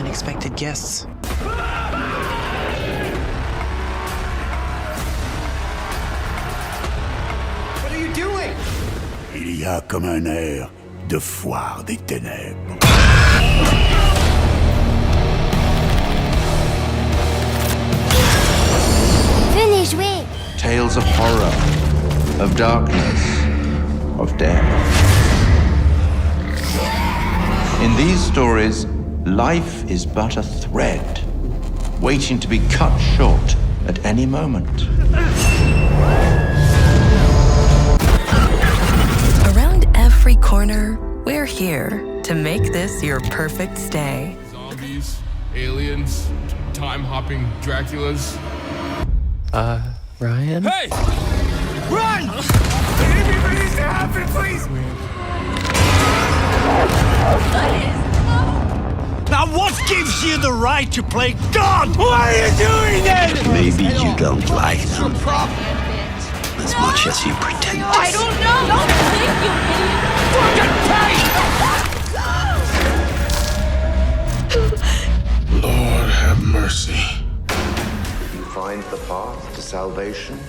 unexpected guests. What are you doing? Il y a comme un air de foire des ténèbres. Venez jouer. Tales of horror, of darkness, of death. In these stories, life is but a thread, waiting to be cut short at any moment. Around every corner, we're here to make this your perfect stay. Zombies, aliens, time-hopping Draculas. Ryan? Hey! Run! Anything needs to happen, please! Now what gives you the right to play God? Why are you doing that? Maybe you don't like them as much as you pretend to. I don't know. Don't think you Lord have mercy. You find the path to salvation,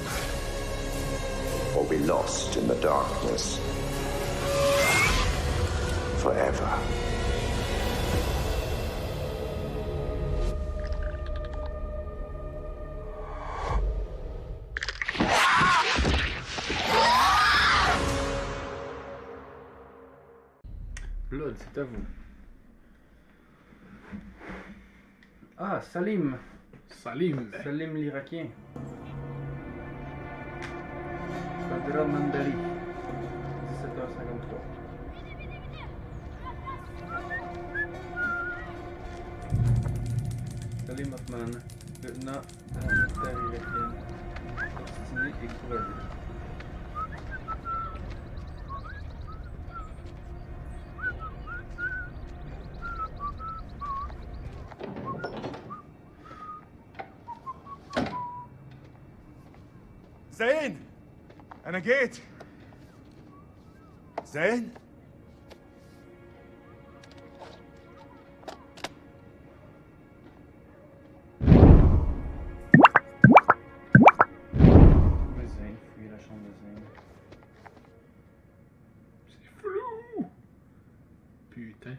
or be lost in the darkness forever. Blood, c'est à vous. Ah, Salim. Salim. Salim l'Irakien. Badra Mandali. 17h53. Salim Othman, lieutenant de la militaire irakienne. Obstiné et courageux. زين أنا جيت زين Zayn, fuis la chambre de Zayn. C'est flou! Putain.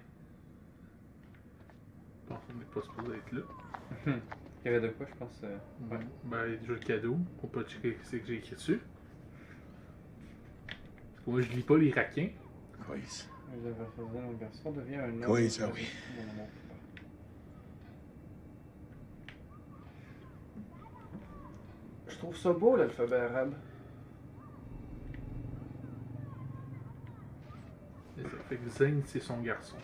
Je pense qu'on n'est pas supposé être là. Il y avait de quoi, je pense. Ouais. Ben, il y a déjà le cadeau. On peut checker ce que j'ai écrit dessus. Parce que moi, je lis pas l'Irakien. Oui. Le garçon devient un homme. Oui, ça oui. Je trouve ça beau l'alphabet arabe. C'est ça. Fait que Zayn, c'est son garçon.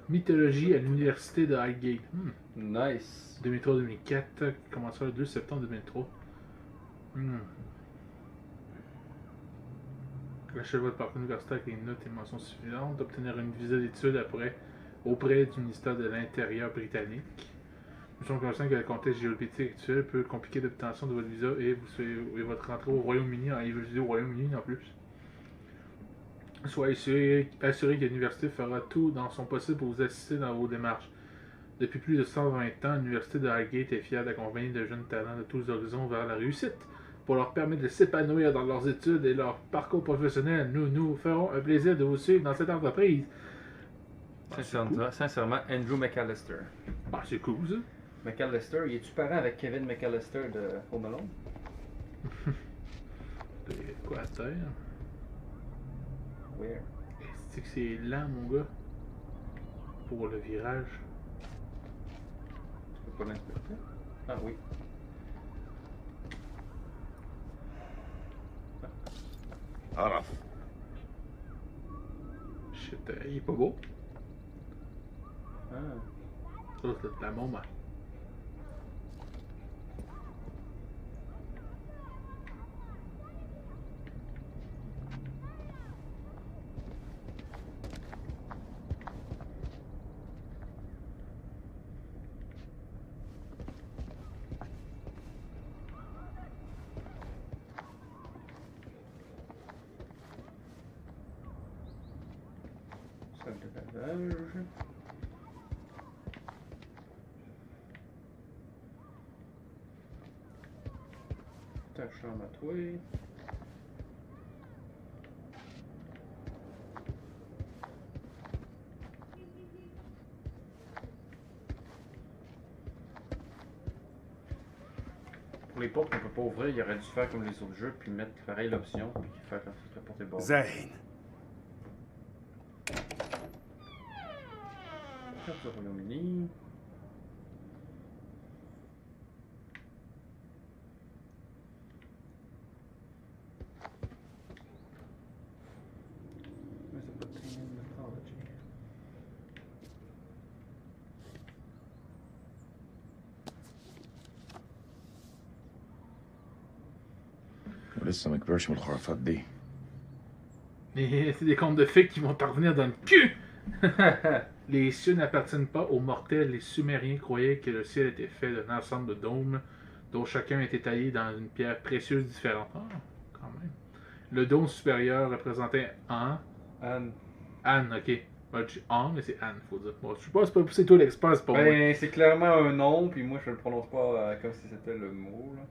Mythologie à l'université de Highgate. Nice. 2003-2004, commencé le 2 septembre 2003. Achève votre parcours universitaire avec les notes et mentions suffisantes, d'obtenir une visa d'études auprès du ministère de l'Intérieur britannique. Nous sommes conscients que le contexte géopolitique actuel peut compliquer l'obtention de votre visa et votre rentrée au Royaume-Uni, il veut dire au Royaume-Uni en plus. Soyez assuré que l'université fera tout dans son possible pour vous assister dans vos démarches. Depuis plus de 120 ans, l'université de Highgate est fière d'accompagner de jeunes talents de tous les horizons vers la réussite. Pour leur permettre de s'épanouir dans leurs études et leur parcours professionnel, nous ferons un plaisir de vous suivre dans cette entreprise. Sincèrement, Andrew McAllister. Ah, c'est cool ça. McAllister, il est-tu parent avec Kevin McAllister de Home Alone? C'est quoi à terre? Where? C'est que c'est lent, mon gars. Pour le virage. Tu peux pas l'inspecter? Ah oui. عرف Shit, il est pas beau. Ah. Ça, c'est de la moment. Sauvage. Ta chambre à toi. Pour les portes qu'on peut pas ouvrir, il aurait dû faire comme les autres jeux, puis mettre pareil l'option, puis faire comme ça, la porte est barrée. Zane. Carte du Royaume-Uni. Mesopotamian mythology. ولسه ما كبرش من الخرافات دي. Et c'est des contes de fées qui vont t'en revenir dans le cul! Les cieux n'appartiennent pas aux mortels. Les Sumériens croyaient que le ciel était fait d'un ensemble de dômes dont chacun était taillé dans une pierre précieuse différente. Ah, quand même. Le dôme supérieur représentait Anne. Anne, ok. Moi, je dis Anne, mais c'est Anne, faut dire. Bon, je sais pas, c'est toi l'expert, c'est pas moi. Ben, c'est clairement un nom, puis moi je le prononce pas comme si c'était le mot, là.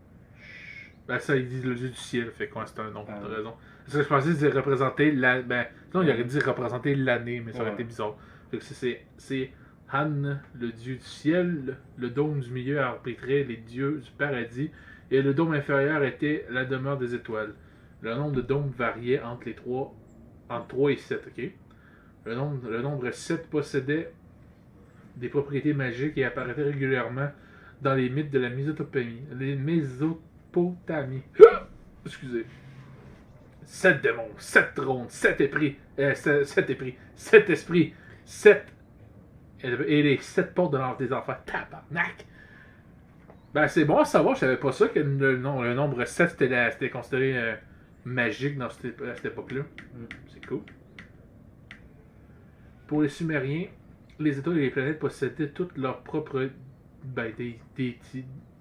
Ben, ça, ils disent le dieu du ciel, fait quoi, c'est un nom, Ah. t'as raison. Parce que je pensais dire représenter la. Ben, sinon, il aurait dit représenter l'année, mais ça aurait Ouais. été bizarre. Fait que c'est Han, le dieu du ciel, le dôme du milieu arbitrait les dieux du paradis, et le dôme inférieur était la demeure des étoiles. Le nombre de dômes variait entre 3 et 7, ok? Le nombre 7 possédait des propriétés magiques et apparaissait régulièrement dans les mythes de la Mésopotamie. Excusez. 7 démons, 7 trônes, 7 esprits, 7 esprits, 7 et les 7 portes des enfers. Tabarnak! Ben c'est bon à savoir, je savais pas ça que le nombre 7 c'était considéré magique à cette époque-là. C'est cool. Pour les Sumériens, les étoiles et les planètes possédaient toutes leurs propres déités.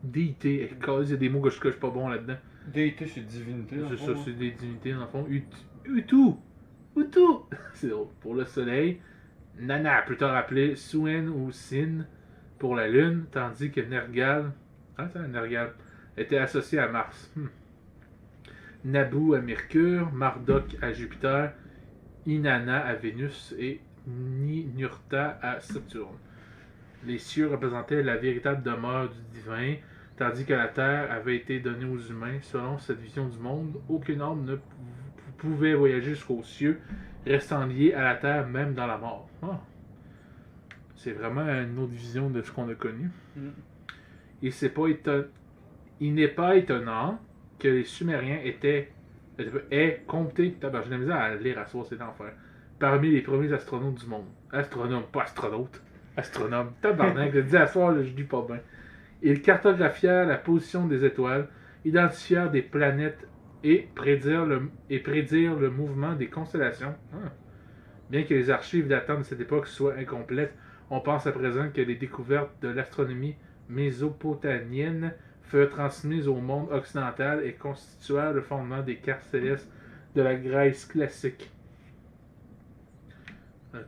Il y a des mots que je suis pas bon là-dedans. Déité, c'est divinité. dans le C'est fond, ça, hein. c'est des divinités dans le fond. Utu! C'est drôle. Pour le soleil, Nana, plus tard appelé Suen ou Sin pour la lune, tandis que Nergal, Nergal était associé à Mars. Nabu à Mercure, Marduk à Jupiter, Inanna à Vénus et Ninurta à Saturne. Les cieux représentaient la véritable demeure du divin, tandis que la terre avait été donnée aux humains. Selon cette vision du monde, aucun homme ne pouvait voyager jusqu'aux cieux, restant lié à la terre même dans la mort. Ah. C'est vraiment une autre vision de ce qu'on a connu. Il n'est pas étonnant que les Sumériens aient compté, j'ai de la misère à lire à soi, c'est l'enfer, parmi les premiers astronomes du monde. Astronome, pas astronaute. Astronome. Tabarnak, je dis à soir, je dis pas bien. Ils cartographièrent la position des étoiles, identifièrent des planètes et prédirent le mouvement des constellations. Ah. Bien que les archives datant de cette époque soient incomplètes, on pense à présent que les découvertes de l'astronomie mésopotamienne furent transmises au monde occidental et constituèrent le fondement des cartes célestes de la Grèce classique. Tu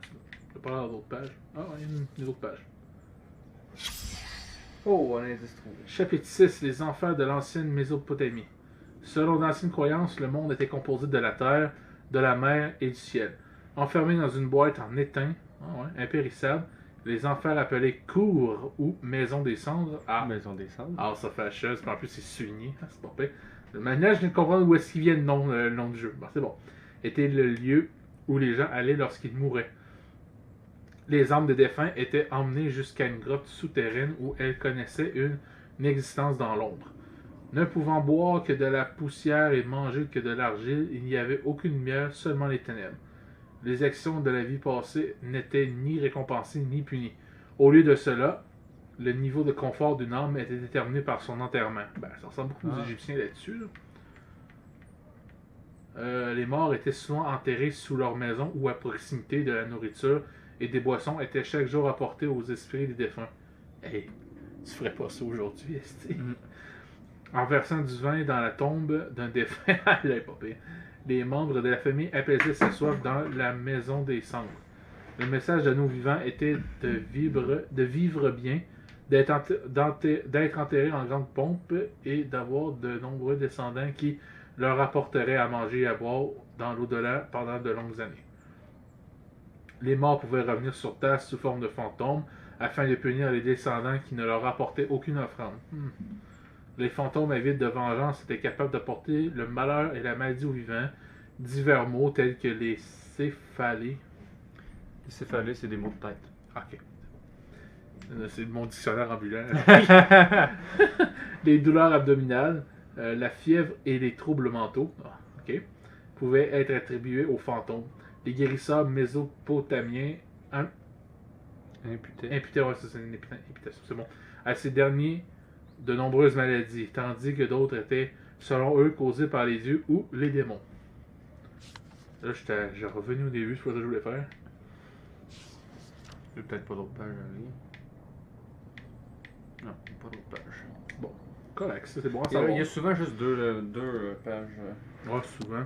peux parler d'autres pages. Ah, il y a une autre page. Oh, un indice trouvé. Chapitre 6. Les enfers de l'ancienne Mésopotamie. Selon d'anciennes croyances, le monde était composé de la terre, de la mer et du ciel. Enfermés dans une boîte en étain, impérissable, les enfers appelés cours ou maison des cendres. Maison des cendres. Ah, ça fait chose, puis en plus c'est souligné, c'est pas pire. Maintenant, je viens de comprendre où est-ce qu'il vient le nom du jeu. Bon, c'est bon. Était le lieu où les gens allaient lorsqu'ils mouraient. Les âmes des défunts étaient emmenées jusqu'à une grotte souterraine où elles connaissaient une existence dans l'ombre. Ne pouvant boire que de la poussière et manger que de l'argile, il n'y avait aucune lumière, seulement les ténèbres. Les actions de la vie passée n'étaient ni récompensées ni punies. Au lieu de cela, le niveau de confort d'une âme était déterminé par son enterrement. Ben, ça ressemble beaucoup aux Égyptiens là-dessus. Les morts étaient souvent enterrés sous leur maison ou à proximité de la nourriture, et des boissons étaient chaque jour apportées aux esprits des défunts. Hey, tu ferais pas ça aujourd'hui, esti? En versant du vin dans la tombe d'un défunt, les membres de la famille apaisaient sa soif dans la maison des cendres. Le message de nos vivants était de vivre bien, d'être enterrés en grande pompe et d'avoir de nombreux descendants qui leur apporteraient à manger et à boire dans l'au-delà pendant de longues années. Les morts pouvaient revenir sur Terre sous forme de fantômes afin de punir les descendants qui ne leur apportaient aucune offrande. Les fantômes avides de vengeance étaient capables d'apporter le malheur et la maladie aux vivants. Divers mots tels que les céphalées. Les céphalées, c'est des mots de tête. Ok. C'est mon dictionnaire ambulant. Les douleurs abdominales, la fièvre et les troubles mentaux ok, pouvaient être attribués aux fantômes. Les guérisseurs mésopotamiens imputaient, ouais, c'est une imputation, c'est bon, à ces derniers de nombreuses maladies, tandis que d'autres étaient, selon eux, causées par les dieux ou les démons. Là, j'ai revenu au début, c'est pas ça que je voulais faire. J'ai peut-être pas d'autres pages à lire. Non, pas d'autres pages. Bon, correct, ça c'est bon à Il y savoir. a souvent juste deux pages. Ouais, souvent.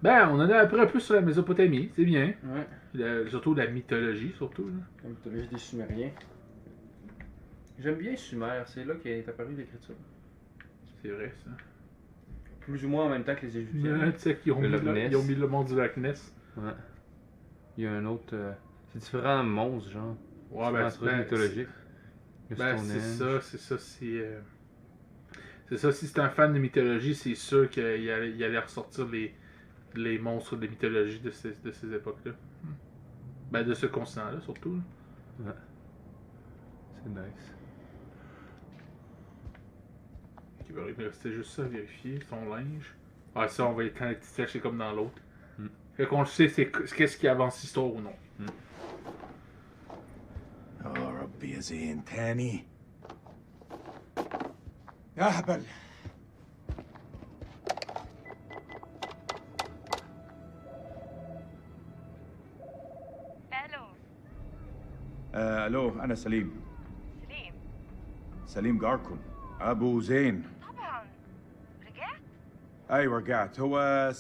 Ben, on en a appris un peu sur la Mésopotamie, c'est bien. Ouais. Surtout la mythologie, surtout. Là. La mythologie des Sumériens. J'aime bien Sumer, c'est là qu'est apparue l'écriture. C'est vrai, ça. Plus ou moins en même temps que les Égyptiens. Tu sais qu'ils ont, ils ont mis le monde du Loch Ness. Ouais. Il y a un autre... c'est différents monstres, genre. Ouais, ben, mythologique. Ben, c'est ça, c'est ça, si c'est un fan de mythologie, c'est sûr qu'il allait ressortir les monstres de mythologie de ces époques-là. Ben, de ce continent-là, surtout. Là. Ouais. C'est nice. Il va rester juste ça à vérifier, son linge. Ah, ça, on va être quand c'est comme dans l'autre. Fait qu'on le sait, c'est qu'est-ce qui avance l'histoire ou non. ربي يا زين تاني يا هبل الو الو انا سليم سليم سليم جاركم ابو زين طبعا رجعت ايوه رجعت هو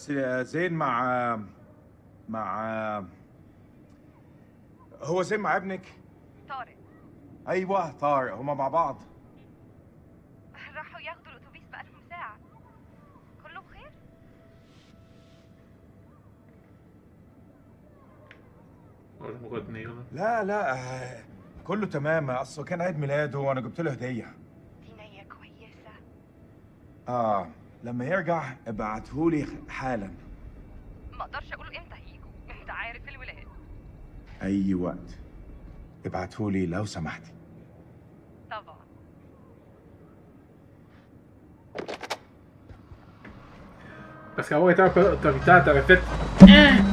زين مع هو زين مع ابنك طارق ايوه طارق هما مع بعض راحوا ياخدوا الاتوبيس بقالهم ساعة كله بخير؟ لا كله تمام اصله كان عيد ميلاده وانا جبت له هديه دي نية كويسة لما يرجع ابعتهولي حالا ما اقدرش اقول امتى هيجوا انت عارف الولاد اي وقت ابعتهولي لو سمحتي طبعا Parce qu'avoir été un peu autoritaire, t'aurais fait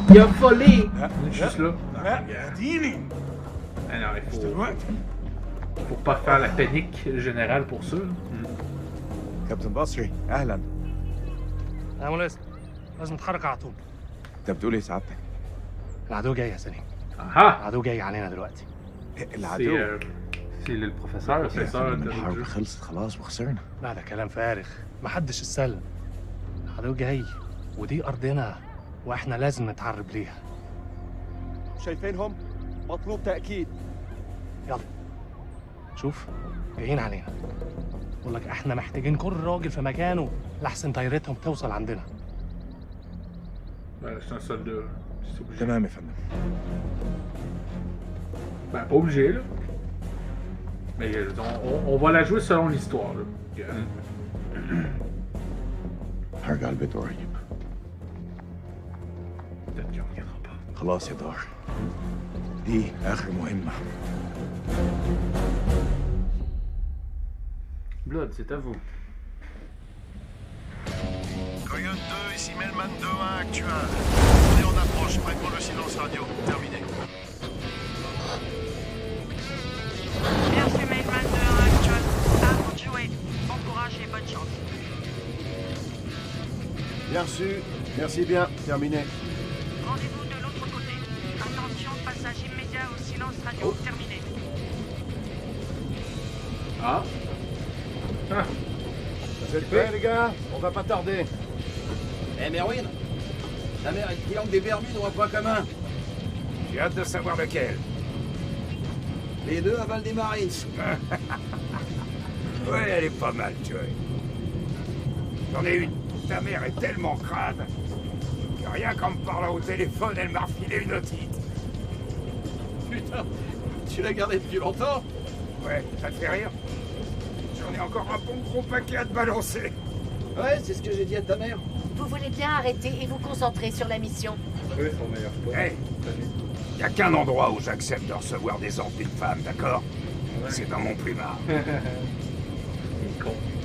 il a volé! Juste là. اديني Alors, faut pas faire la panique générale pour ça. كابتن بصري اهلا يا مولس لازم نتحرك على طول. انت بتقول ايه سعادتك؟ العدو جاي يا سليم. اها العدو جاي علينا دلوقتي. العدو سي للبروفيسور الحرب خلصت خلاص وخسرنا لا ده كلام فارغ، محدش استسلم. العدو جاي ودي ارضنا واحنا لازم نتعرب ليها. شايفينهم؟ مطلوب تأكيد. يلا شوف جايين علينا. بقول لك احنا محتاجين كل راجل في مكانه لحسن طيارتهم توصل عندنا. C'est un soldat. C'est obligé. تمام يا فندم Ben, pas obligé, là. Mais on va la jouer selon l'histoire, là. هرجع البيت قريب Peut-être qu'il reviendra pas. خلاص يا دار دي اخر مهمه Blood, c'est à vous. Coyote 2, ici Melman 2-1 actuel. On est en approche, prêt pour le silence radio. Terminé. Bien sûr, Mailman de 1 actuel. À vous de jouer. Bon courage et bonne chance. Bien reçu. Merci bien. Terminé. Rendez-vous de l'autre côté. Attention, passage immédiat au silence radio. Terminé. Ah. Ah. Vous êtes prêts, les gars? On va pas tarder. Eh Merwin, la mer est triangle des Bermudes ou un point commun? J'ai hâte de savoir lequel. Les deux avalent des Marines. Ouais, elle est pas mal, tu vois. J'en ai une. Ta mère est tellement crade que rien qu'en me parlant au téléphone, elle m'a refilé une otite. Putain, tu l'as gardé depuis longtemps? Ouais, ça te fait rire? J'en ai encore un bon gros paquet à te balancer. Ouais, c'est ce que j'ai dit à ta mère. Vous voulez bien arrêter et vous concentrer sur la mission. Eux sont meilleurs potes. Hey, y a qu'un endroit où j'accepte de recevoir des ordres d'une femme, d'accord? C'est dans mon plumard.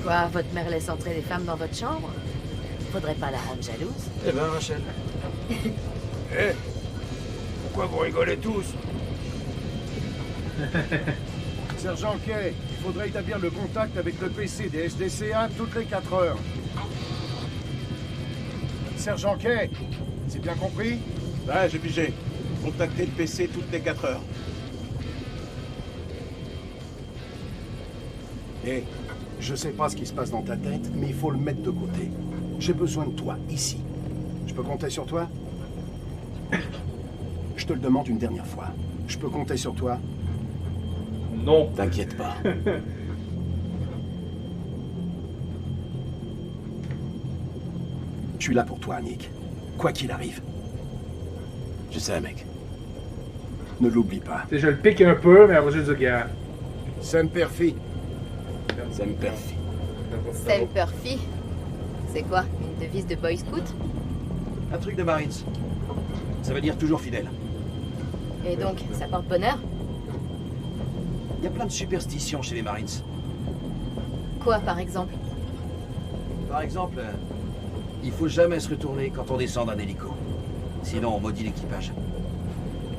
Quoi, votre mère laisse entrer les femmes dans votre chambre? Faudrait pas la rendre jalouse. Eh ben, Rachel. Eh, pourquoi vous rigolez tous? Sergent Kay, il faudrait établir le contact avec le PC des SDC-1 toutes les 4 heures. Sergent Kay, c'est bien compris? Ouais, j'ai pigé. Contacter le PC toutes les 4 heures. Hé, je sais pas ce qui se passe dans ta tête, mais il faut le mettre de côté. J'ai besoin de toi, ici. Je peux compter sur toi? Je te le demande une dernière fois. Je peux compter sur toi? Non. T'inquiète pas. Je suis là pour toi, Nick. Quoi qu'il arrive. Je sais, mec. Ne l'oublie pas. Je le pique un peu, mais après je dis regarde. Semper Fi. Semper Fi. Semper Fi. C'est quoi, une devise de Boy Scout? Un truc de Marines. Ça veut dire toujours fidèle. Et donc, ça porte bonheur? Il y a plein de superstitions chez les Marines. Quoi, par exemple? Par exemple, il faut jamais se retourner quand on descend d'un hélico. Sinon, on maudit l'équipage.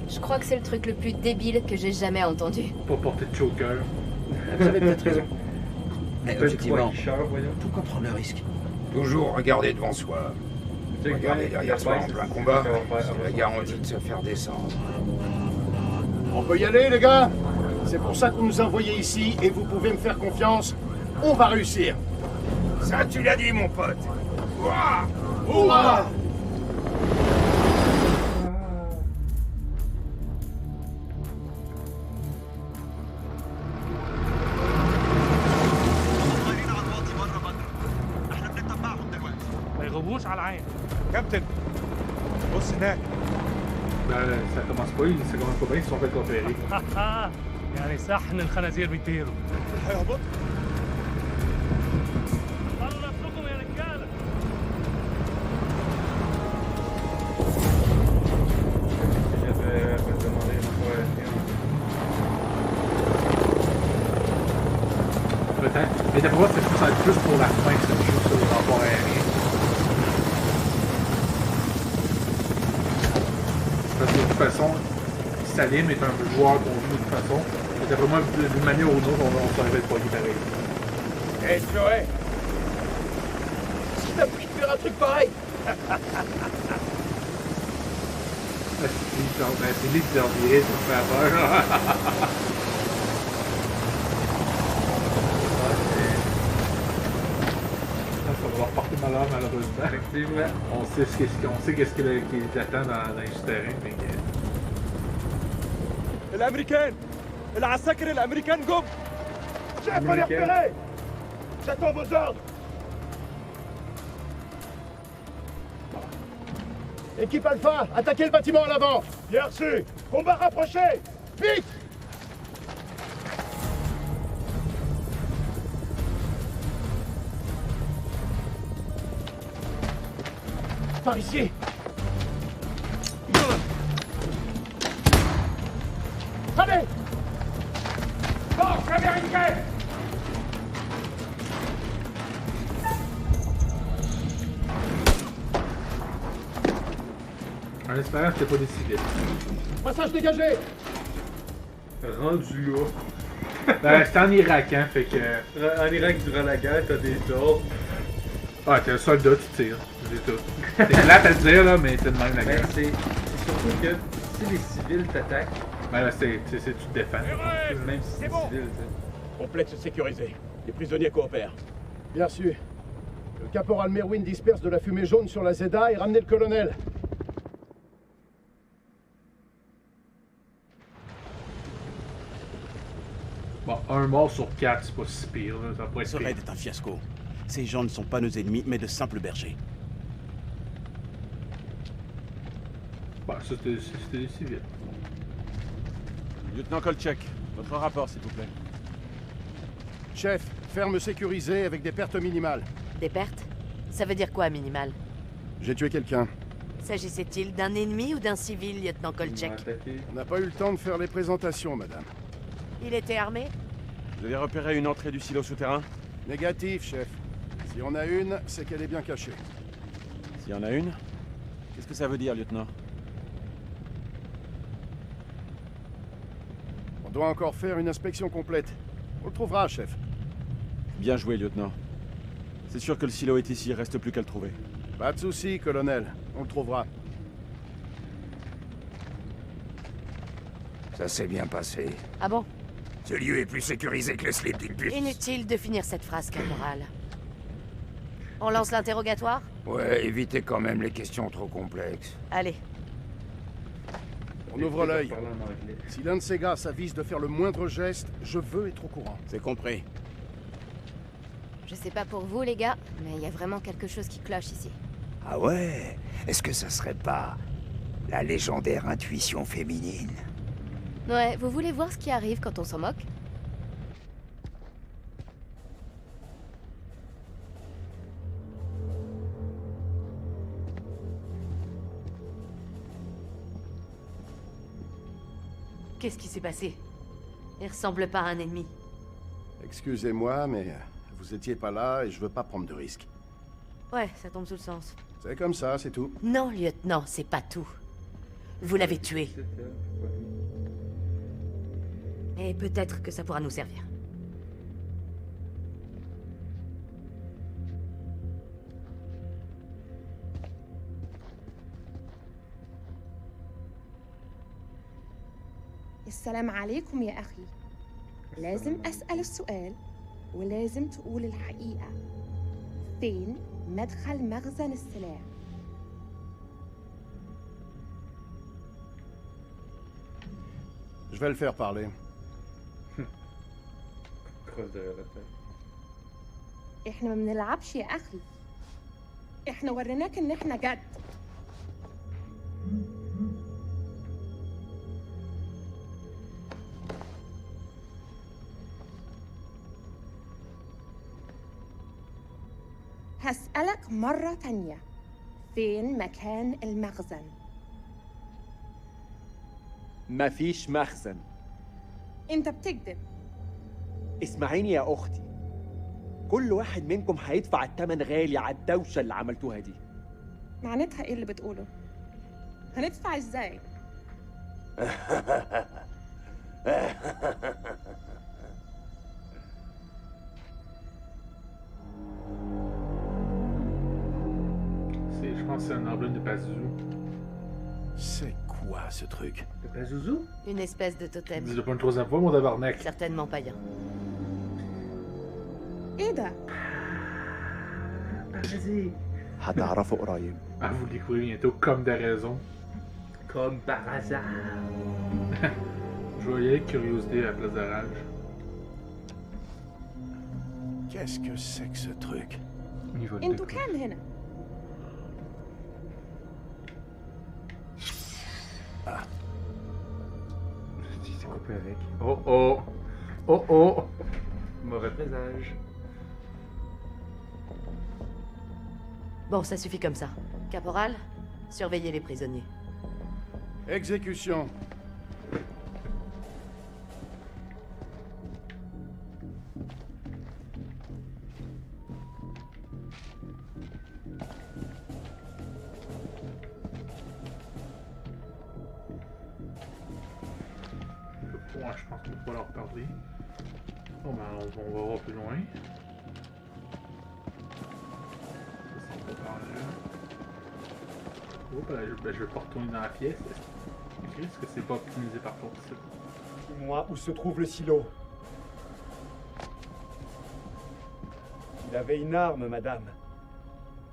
Je crois que c'est le truc le plus débile que j'ai jamais entendu. Pour porter de choker. Vous avez peut-être raison. Mais objectivement, voyons. pourquoi prendre le risque? Toujours regarder devant soi. Regarder derrière soi en plein combat, c'est la garantie de se faire descendre. On peut y aller, les gars? C'est pour ça que vous nous envoyez ici et vous pouvez me faire confiance. On va réussir. Ça, tu l'as dit, mon pote. Ouah! Ouah! ما يغيبوش على العين. كابتن بص هناك. Ben, ça commence pas, ça commence pas bien, ils se sont fait repérer. يعني صحن الخنازير بيطيروا. هيهبط؟ طلعوا نفسكم يا رجاله. J'avais demandé une fois. Peut-être. Mais d'après moi, ça va être plus pour la fin que ça joue sur les rapports aériens. Parce que de toute façon, Salim est un joueur qu'on joue de toute façon. Et d'après moi, d'une manière ou d'une autre, on s'arrivait de pogner pareil. Hé, Chloé! Si t'as pris de faire un truc pareil! C'est lui qui leur virait pour faire peur. Ça va leur porter malheur, malheureusement. Effectivement. On sait qu'est-ce qui les attend dans les souterrains, mais... الامريكان العساكر الامريكان جم. Chef, on les repérer. J'attends vos ordres. Équipe Alpha, attaquez le bâtiment à l'avant. Bien reçu. Combat rapproché. Vite. Par ici. Allez. Force américaine! En espérant que c'était pas des civils. Passage dégagé. Rendu là. Ben, c'était en Irak, hein, fait que... En Irak, durant la guerre, t'as des ordres. Ah, t'es un soldat, tu tires. C'est tout. C'est plate à le dire, là, mais c'est de même la Ben, guerre. c'est surtout que si les civils t'attaquent, Ben là, tu te défends. même si c'est bon. civil, t'sais. Complexe sécurisé. Les prisonniers coopèrent. Bien reçu. Le caporal Merwin disperse de la fumée jaune sur la Zeda et ramenez le colonel. Un mort sur 4, c'est pas si pire, là. Ça pourrait être Ce pire. raid est un fiasco. Ces gens ne sont pas nos ennemis, mais de simples bergers. Bah, ça, c'était des civils. Lieutenant Kolchak, votre rapport, s'il vous plaît. Chef, ferme sécurisée avec des pertes minimales. Des pertes? Ça veut dire quoi, minimal? J'ai tué quelqu'un. S'agissait-il d'un ennemi ou d'un civil, lieutenant Kolchak? On n'a pas eu le temps de faire les présentations, madame. Il était armé? Vous avez repéré une entrée du silo souterrain? Négatif, chef. Si on a une, c'est qu'elle est bien cachée. S'il y en a une? Qu'est-ce que ça veut dire, lieutenant? On doit encore faire une inspection complète. On le trouvera, chef. Bien joué, lieutenant. C'est sûr que le silo est ici, il reste plus qu'à le trouver. Pas de souci, colonel. On le trouvera. Ça s'est bien passé. Ah bon? Ce lieu est plus sécurisé que le slip d'une pute. Inutile de finir cette phrase, caporal. On lance l'interrogatoire? Ouais, évitez quand même les questions trop complexes. Allez. On ouvre l'œil. Si l'un de ces gars s'avise de faire le moindre geste, je veux être au courant. C'est compris. Je sais pas pour vous, les gars, mais il y a vraiment quelque chose qui cloche ici. Ah ouais? Est-ce que ça serait pas la légendaire intuition féminine? Ouais, vous voulez voir ce qui arrive quand on s'en moque? Qu'est-ce qui s'est passé? Il ressemble pas à un ennemi. Excusez-moi, mais vous étiez pas là et je veux pas prendre de risques. Ouais, ça tombe sous le sens. C'est comme ça, c'est tout. Non, lieutenant, c'est pas tout. Vous l'avez tué. Et peut-être que ça pourra nous servir. السلام عليكم يا أخي. لازم أسأل السؤال ولازم تقول الحقيقة. فين مدخل مخزن السلاح؟ Je vais le faire parler. إحنا ما بنلعبش يا أخي. إحنا وريناك إن إحنا جد. هسألك مرة تانية. فين مكان المخزن؟ مفيش مخزن. أنت بتكذب. اسمعيني يا أختي، كل واحد منكم هيدفع الثمن غالي على الدوشة اللي عملتوها دي. معناتها إيه اللي بتقوله؟ هندفع إزاي؟ Je pense que c'est un emblème de Pazuzu. C'est quoi ce truc? De Pazuzu? Une espèce de totem. Je pas une troisième fois, mon tabarnak. Certainement païen. إيه ده؟ Vas-y. هتعرفوا قريب. Ah, vous le découvrez bientôt, comme de raison. Comme par hasard. Je vais y aller avec curiosité à la place de rage. Qu'est-ce que c'est que ce truc? أنتوا كام هنا؟ Ah. Il s'est coupé avec. Oh oh! Oh oh! Mauvais présage. Bon, ça suffit comme ça. Caporal, surveillez les prisonniers. Exécution. Ouais, je pense qu'on peut pas leur parler. Bon, ben, on va voir plus loin. Ça, c'est pas par là. Oh, ben, je vais pas retourner dans la pièce. Est-ce que c'est pas optimisé par contre ça? Dis-moi où se trouve le silo. Il avait une arme, madame.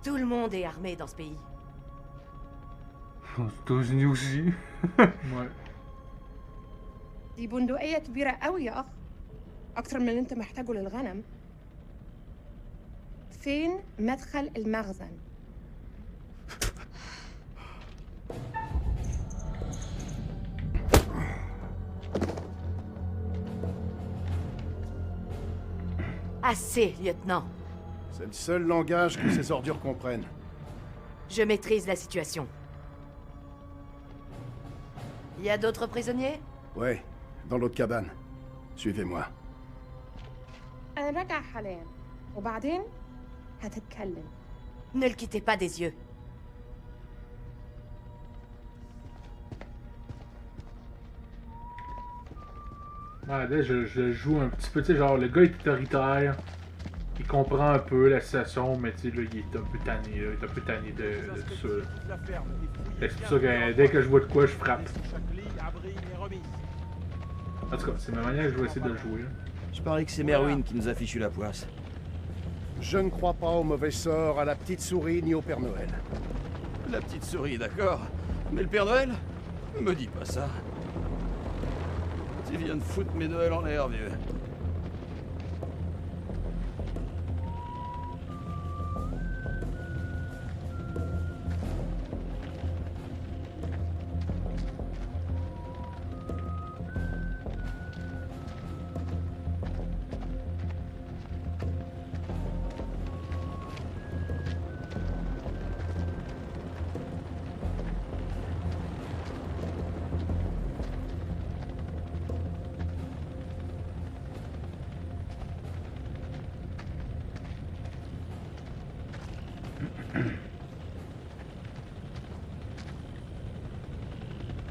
Tout le monde est armé dans ce pays. Aux États-Unis aussi. Ouais. دي بندقية كبيرة قوي يا أخ. اكتر من اللي انت محتاجه للغنم. فين مدخل المخزن؟ Assez, lieutenant. C'est le seul langage que ces ordures comprennent. Je maîtrise la situation. Y a d'autres prisonniers? Ouais, dans l'autre cabane. Suivez-moi. انا راجع حاليا وبعدين هتتكلم. Ne le quittez pas des yeux. Ouais, là, je joue un petit peu, tu sais, genre, le gars est autoritaire, il comprend un peu la situation, mais tu sais, là, il est un peu tanné, là, il est un peu tanné de tout ça. C'est pour ça que dès que je vois de quoi, je frappe. En tout cas, c'est ma manière que je vais essayer de le jouer. Là. Je parie que c'est Merwin qui nous a fichu la poisse. Je ne crois pas au mauvais sort, à la petite souris, ni au Père Noël. La petite souris, d'accord. Mais le Père Noël? Me dis pas ça. Tu viens de foutre mes Noëls en l'air, vieux.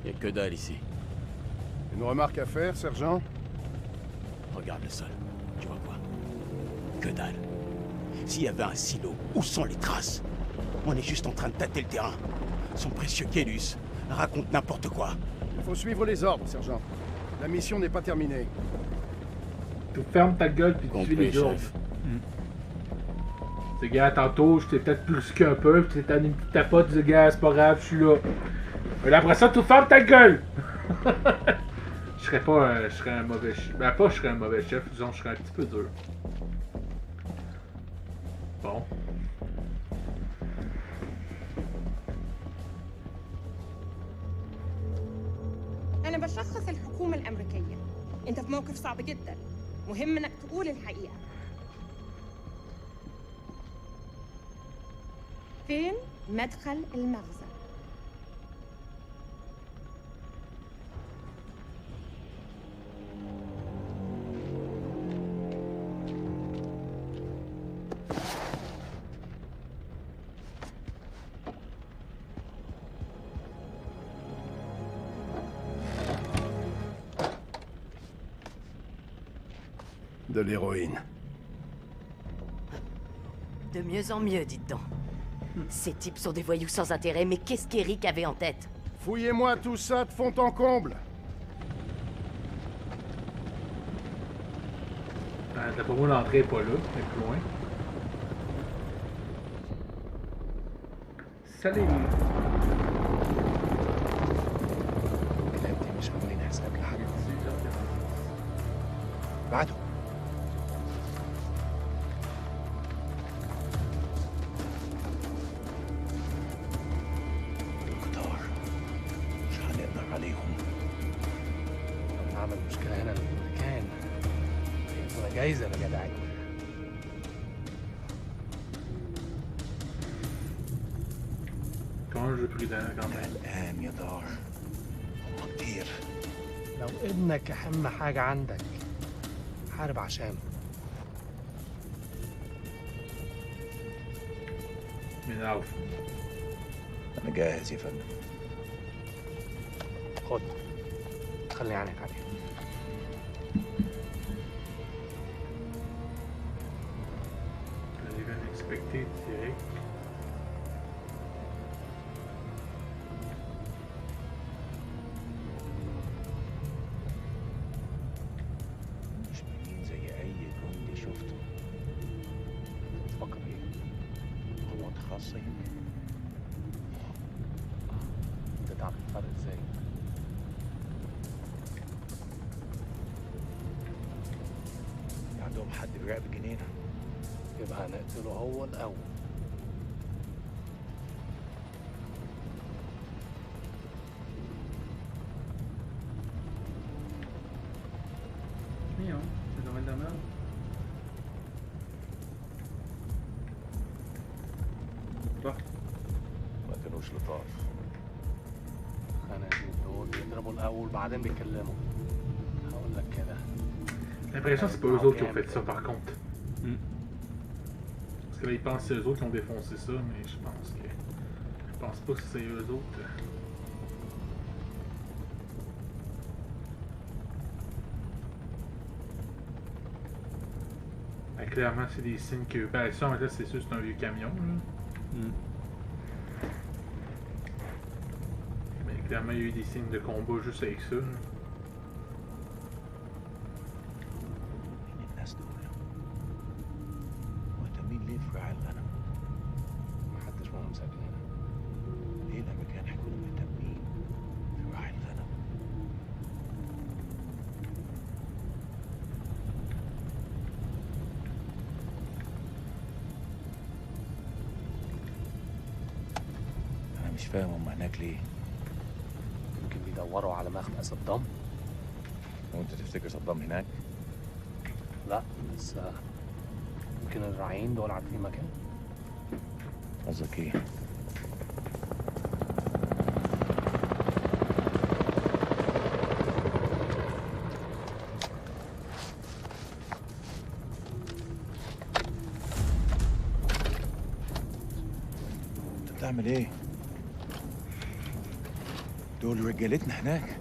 Y'a que dalle ici. Une remarque à faire, sergent? Regarde le sol. Tu vois quoi? Que dalle. S'il y avait un silo, où sont les traces? On est juste en train de tâter le terrain. Son précieux Kélus raconte n'importe quoi. Il faut suivre les ordres, sergent. La mission n'est pas terminée. Tu fermes ta gueule puis tu suis les ordres. C'est gars, tantôt, j'étais peut-être plus qu'un peu, puis t'es une petite tapote, tu dis gars, c'est pas grave, je suis là. Mais après ça, tu fermes ta gueule! Je serais pas je serais un mauvais chef. Ben pas je serais un mauvais chef, disons je serais un petit peu dur. Bon. أنا بشخص الحكومة الأمريكية. أنت في موقف صعب جدا. مهم إنك تقول الحقيقة. فين مدخل المخزن؟ De l'héroïne. De mieux en mieux, dites donc. Ces types sont des voyous sans intérêt, mais qu'est-ce qu'Eric avait en tête? Fouillez-moi tout ça de fond en comble. D'après moi, l'entrée est pas là, mais plus loin. Salut! مش عاملين حساب لحاجة بعده. دكتور مش هنقدر عليهم. لو نعمل مشكلة هنا للأمريكان هيدونا جايزة يا جدعان. Quand je pris quand même. الآن يا دار هم كتير. لو ابنك أهم حاجة عندك حارب عشانه. من العوف. أنا جاهز يا فندم. خد خلي عينك عليه. L'événement expecté direct. انت تعرف الفرق ازاي؟ عندهم حد بيراقب الجنينة. يبقى هنقتله هو الأول. Mignon, c'est domaine de la merde. ما كانوش لطاف. خنازير دول بيضربوا الأول بعدين بيتكلموا. هقول لك كده. J'ai l'impression que c'est pas eux autres qui ont fait ça par contre. Parce que là ils pensent que c'est eux autres qui ont défoncé ça, mais je pense pas que c'est eux autres. Ben, clairement c'est des signes que. Ben ça en fait c'est sûr c'est un vieux camion là. Mais clairement il y a eu des signes de combat juste avec ça. Là. الناس دول مهتمين ليه في رعاية الغنم؟ محدش منهم ساكن هنا. ليه الأمريكان هيكونوا مهتمين في رعاية الغنم؟ أنا مش فاهم هم هناك ليه. يمكن بيدوروا على مخبأ صدام. وأنت تفتكر صدام هناك؟ لا بس يمكن الراعيين دول عارفين مكان. قصدك ايه؟ انت بتعمل ايه؟ دول رجالتنا هناك.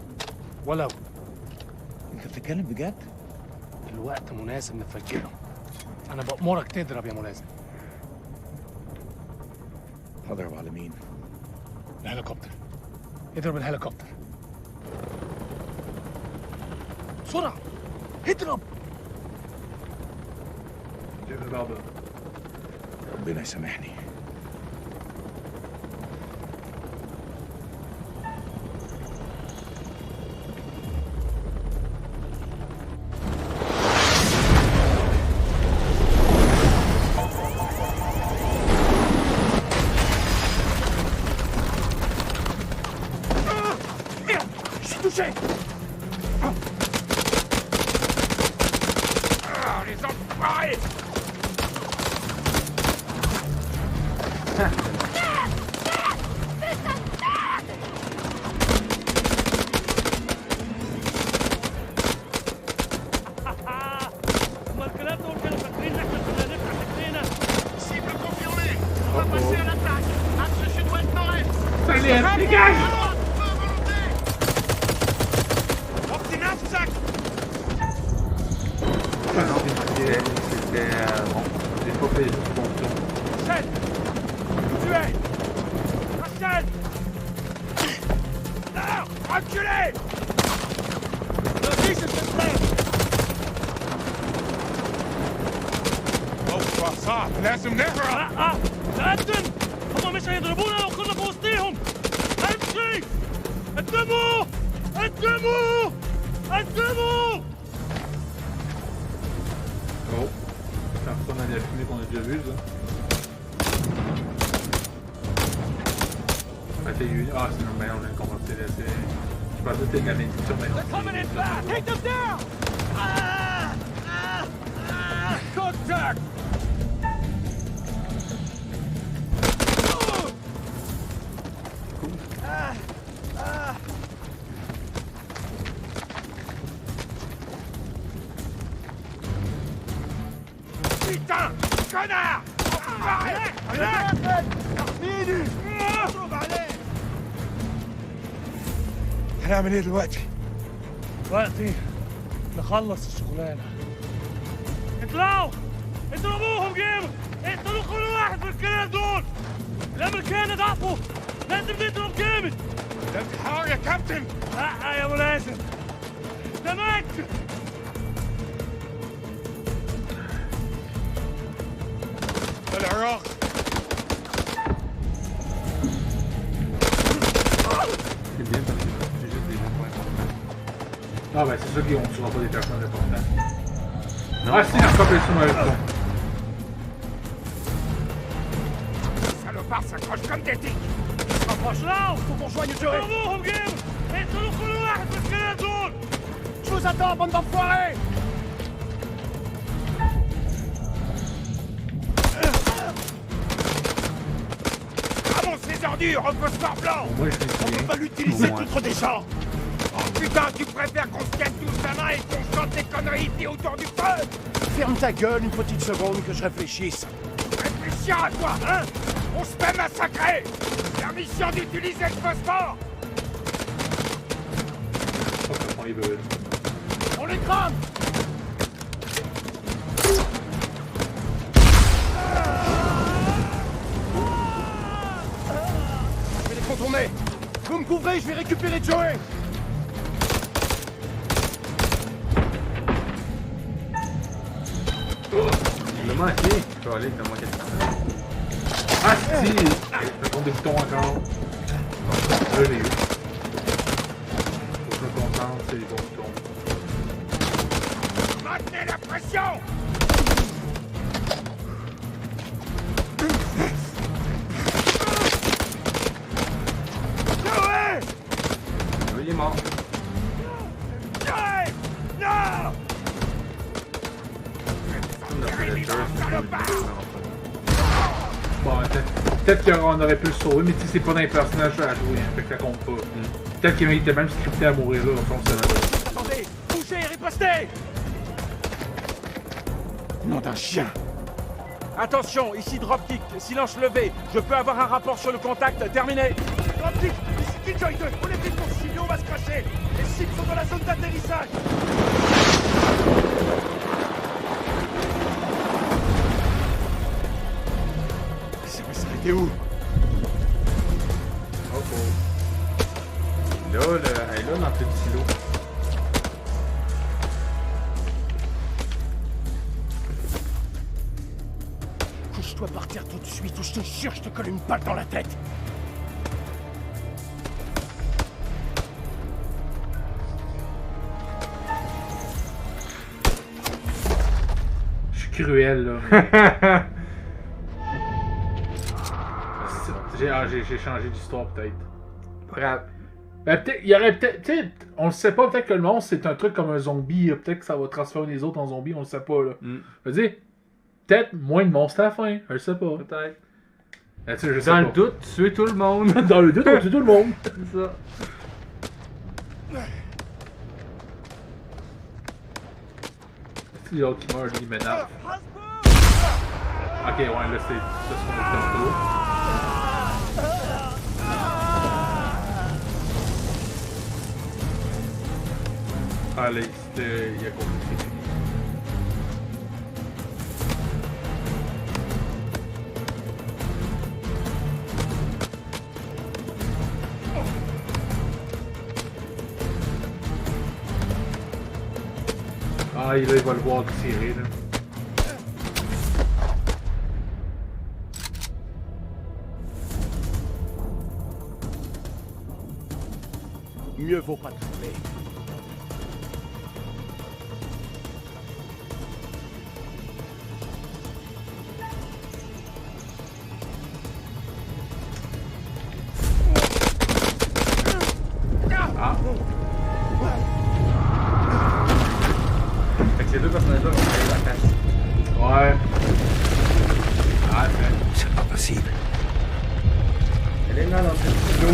ولو انت بتتكلم بجد؟ الوقت مناسب نتفجرهم. انا بأمرك تضرب يا ملازم. هضرب على مين؟ الهليكوبتر. اضرب الهليكوبتر بسرعة. اضرب. ربنا يسامحني. Les enfoirés! هما الكلاب دول كانوا فاكرين ان احنا كنا نفتح رجلينا. Cible confirmée. On va passer à l'attaque. Axe sud-ouest nord-est. Allez, dégage! Auf die Knapsack! Ah non, c'était bon, j'ai pas fait juste bon tour. Rachel! Tuez! Rachel! Non! Reculez! مفيش استسلام! موقف صعب لازم نهرب. تقدم! هما مش هيضربونا لو كنا في وسطيهم! امشي! قدموا! قدموا! قدموا! Oh, ça ressemble à la fumée qu'on a déjà vue, ça. Ah, c'est une... Ah, c'est une meilleure, on vient de commencer là, c'est... Je pensais que c'était une malédiction, mais... They're coming in fast! Take them down! Contact! Putain! Connard! Arrête! هنعمل ايه دلوقتي؟ دلوقتي نخلص الشغلانة. اطلعوا! اضربوهم جامد! اقتلوا كل واحد من الكلاب دول! الامريكان ضعفوا! لازم نضرب جامد! ده انتحار يا كابتن! لا يا ملازم! ده مات! العراق! C'est bien parce que c'est juste des bons points importants. Ah ben c'est sûr qu'ils ne tuera pas des personnes importantes. Ah si, la frappe est sur le fond. Les salopards s'accrochent comme des tiques. Rapproche là, faut qu'on rejoigne Joey. Home game. انتوا كل واحد في الكلام دول. Je vous attends, bande d'enfoirés. Ramasse les ordures, repose-toi blanc. On peut pas l'utiliser contre des gens. Oh putain, tu préfères qu'on se tienne tous la main et qu'on chante des conneries ici autour du feu? Ferme ta gueule une petite seconde que je réfléchisse. Réfléchir à quoi, hein? On se fait massacrer. C'est la mission d'utiliser le phosphore. On les crame. Je vais les contourner. Vous me couvrez, je vais récupérer Joey. Il m'a manqué. Je peux aller, il m'a manqué de temps. Ah si! Je compte des boutons encore. Là, je l'ai eu. Faut que je me concentre, c'est les bons boutons. Maintenez la pression. Joey! Il est mort. Joey! Non! Bon, peut-être qu'on aurait pu le sauver, mais tu sais, c'est pas dans les personnages à jouer, hein, fait que ça compte pas. Peut-être qu'il était même scripté à mourir là, au fond, c'est là. Attendez! Bougez, ripostez! Nom d'un chien. Attention, ici dropkick, silence levé. Je peux avoir un rapport sur le contact, terminé. Dropkick! Ici Killjoy 2! On est vite pour signer, on va se cracher! Les cibles sont dans la zone d'atterrissage! Ça va s'arrêter où? Oh oh. Là, elle est là dans le petit silo. Je dois partir tout de suite ou je te jure, je te colle une balle dans la tête. Je suis cruel là. J'ai changé d'histoire peut-être. Bravo. Ben peut-être, il y aurait peut-être, on le sait pas, peut-être que le monstre c'est un truc comme un zombie, peut-être que ça va transformer les autres en zombies, on le sait pas là. Je veux dire, peut-être moins de monstres à la fin, je sais pas. Peut-être. Ben, tu sais, je sais Dans pas. le doute, tuer tout le monde. Dans le doute, on tue tout le monde. C'est ça. C'est l'autre qui meurt, lui, il m'énerve. Ok, ouais, là c'est ce qu'on a fait tantôt. Allez, c'était... il y a quoi? C'est fini. Ah, là, il va le voir tirer, là. Mieux vaut pas trembler. Ah. Fait que ces deux personnages-là vont créer la casse. Ouais. Ah, c'est pas possible. Elle est là dans cette vidéo.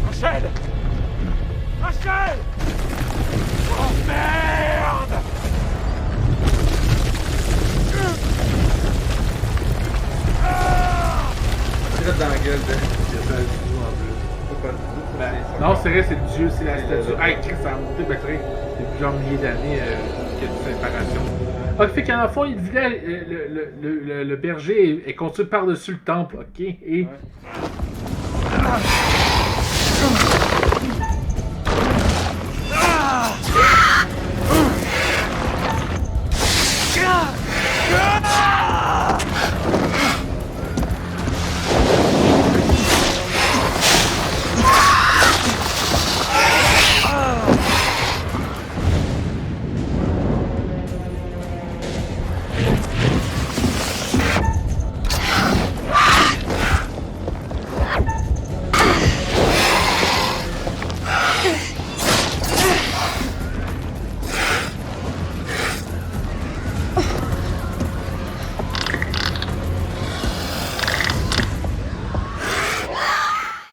Rachel! Rachel! Oh merde! Direct dans la gueule de... Non, c'est vrai, c'est le dieu, c'est la statue. Ah, Chris, ça a monté, ben c'est vrai, depuis genre milliers d'années qu'il y a une séparation. Ah, fait qu'en fond, il village, le berger est construit par-dessus le temple, ok? Et... Ouais.